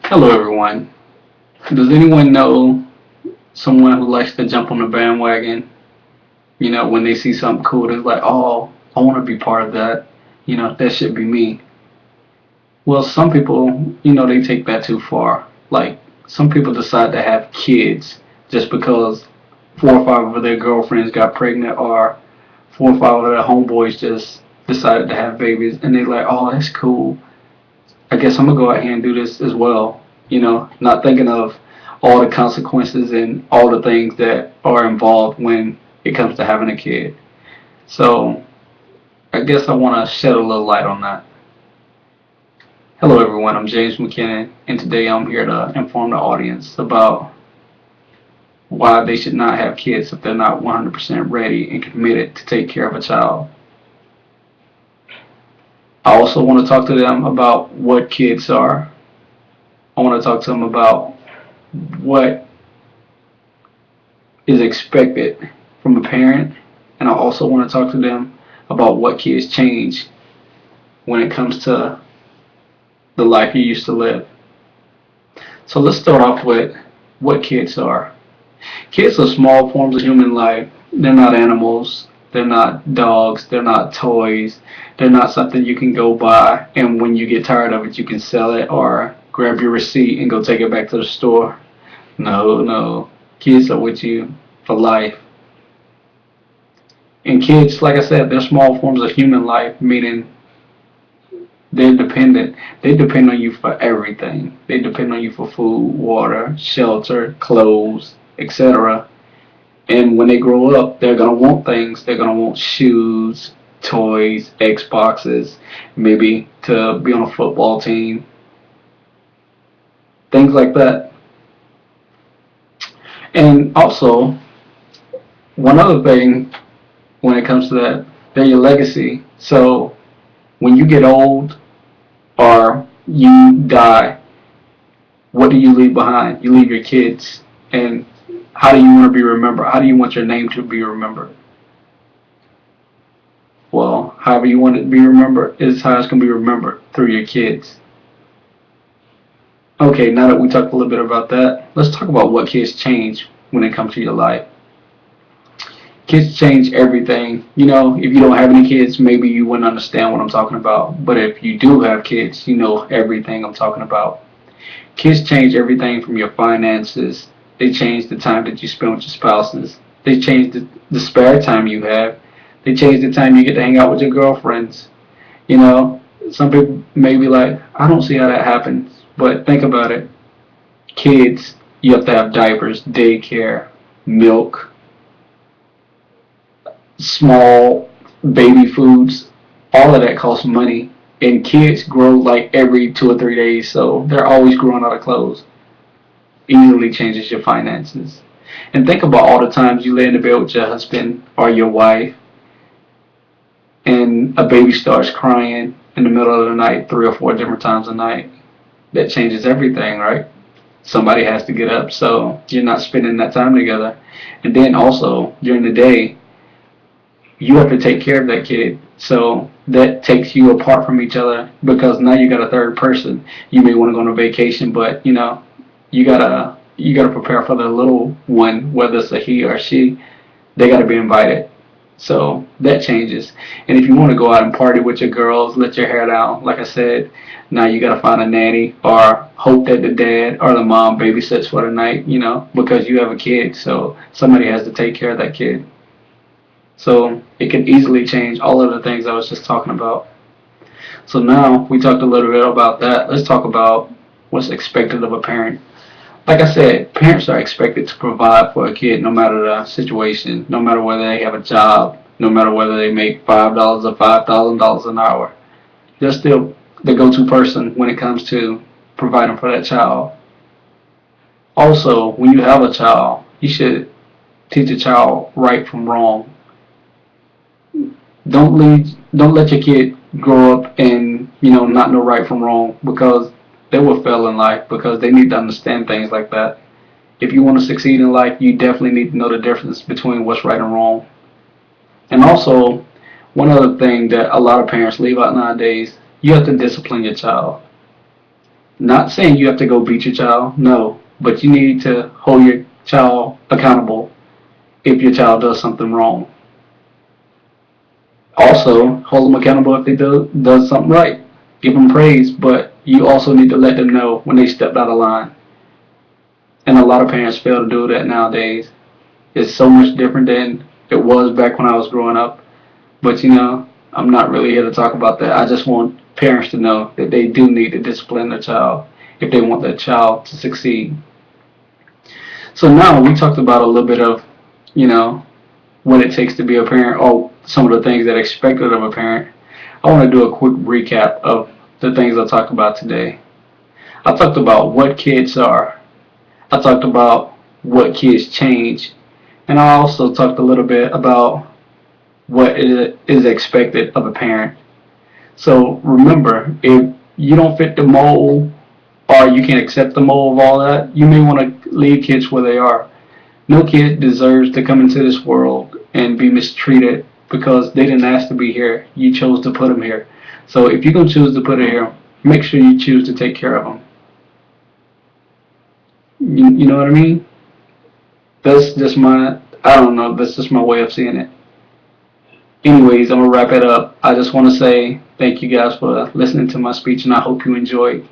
Hello, everyone. Does anyone know someone who likes to jump on the bandwagon? When they see something cool, they're like, oh, I want to be part of that. That should be me. Well, some people, they take that too far. Like, some people decide to have kids just because four or five of their girlfriends got pregnant, or four or five of their homeboys just decided to have babies, and they're like, oh, that's cool. I guess I'm gonna go out here and do this as well. Not thinking of all the consequences and all the things that are involved when it comes to having a kid. So I guess I want to shed a little light on that. Hello, everyone. I'm James McKinnon, and today I'm here to inform the audience about why they should not have kids if they're not 100% ready and committed to take care of a child. I also want to talk to them about what kids are. I want to talk to them about what is expected from a parent, and I also want to talk to them about what kids change when it comes to the life you used to live. So let's start off with what kids are. Kids are small forms of human life. They're not animals. They're not dogs. They're not toys. They're not something you can go buy and when you get tired of it, you can sell it or grab your receipt and go take it back to the store. No, no. Kids are with you for life. And kids, like I said, they're small forms of human life, meaning they're dependent. They depend on you for everything. They depend on you for food, water, shelter, clothes, etc. And when they grow up, they're going to want things. They're going to want shoes, toys, Xboxes, maybe to be on a football team, things like that. And also, one other thing when it comes to that, they're your legacy. So when you get old or you die, what do you leave behind? You leave your kids. And how do you want to be remembered? How do you want your name to be remembered? Well, however you want it to be remembered is how it's going to be remembered through your kids. Okay, now that we talked a little bit about that, let's talk about what kids change when it comes to your life. Kids change everything. If you don't have any kids, maybe you wouldn't understand what I'm talking about. But if you do have kids, you know everything I'm talking about. Kids change everything from your finances. They change the time that you spend with your spouses. They change the spare time you have. They change the time you get to hang out with your girlfriends. You know, some people may be like, I don't see how that happens. But think about it. Kids, you have to have diapers, daycare, milk, small baby foods. All of that costs money. And kids grow like every 2 or 3 days, so they're always growing out of clothes. Easily changes your finances. And think about all the times you lay in the bed with your husband or your wife and a baby starts crying in the middle of the night 3 or 4 different times a night. That changes everything, right? Somebody has to get up, so you're not spending that time together. And then also during the day, you have to take care of that kid. So that takes you apart from each other because now you got a third person. You may want to go on a vacation, but you gotta prepare for the little one, whether it's a he or she. They gotta be invited. So that changes. And if you want to go out and party with your girls, let your hair down, like I said, now you gotta find a nanny or hope that the dad or the mom babysits for the night, because you have a kid. So somebody has to take care of that kid. So it can easily change all of the things I was just talking about. So now we talked a little bit about that. Let's talk about what's expected of a parent. Like I said, parents are expected to provide for a kid no matter the situation, no matter whether they have a job, no matter whether they make $5 or $5,000 an hour. They're still the go-to person when it comes to providing for that child. Also, when you have a child, you should teach a child right from wrong. Don't let your kid grow up and not know right from wrong because they will fail in life because they need to understand things like that. If you want to succeed in life, you definitely need to know the difference between what's right and wrong. And also, one other thing that a lot of parents leave out nowadays, you have to discipline your child. Not saying you have to go beat your child, no, but you need to hold your child accountable if your child does something wrong. Also, hold them accountable if they does something right. Give them praise, but you also need to let them know when they stepped out of line. And a lot of parents fail to do that nowadays. It's so much different than it was back when I was growing up. But I'm not really here to talk about that. I just want parents to know that they do need to discipline their child if they want their child to succeed. So now we talked about a little bit of, you know, what it takes to be a parent, or some of the things that are expected of a parent. I want to do a quick recap of the things I talked about today. I talked about what kids are. I talked about what kids change. And I also talked a little bit about what is expected of a parent. So remember, if you don't fit the mold or you can't accept the mold of all that, you may want to leave kids where they are. No kid deserves to come into this world and be mistreated because they didn't ask to be here. You chose to put them here. So if you're going to choose to put it here, make sure you choose to take care of them. You know what I mean? That's just I don't know, that's just my way of seeing it. Anyways, I'm going to wrap it up. I just want to say thank you guys for listening to my speech, and I hope you enjoyed.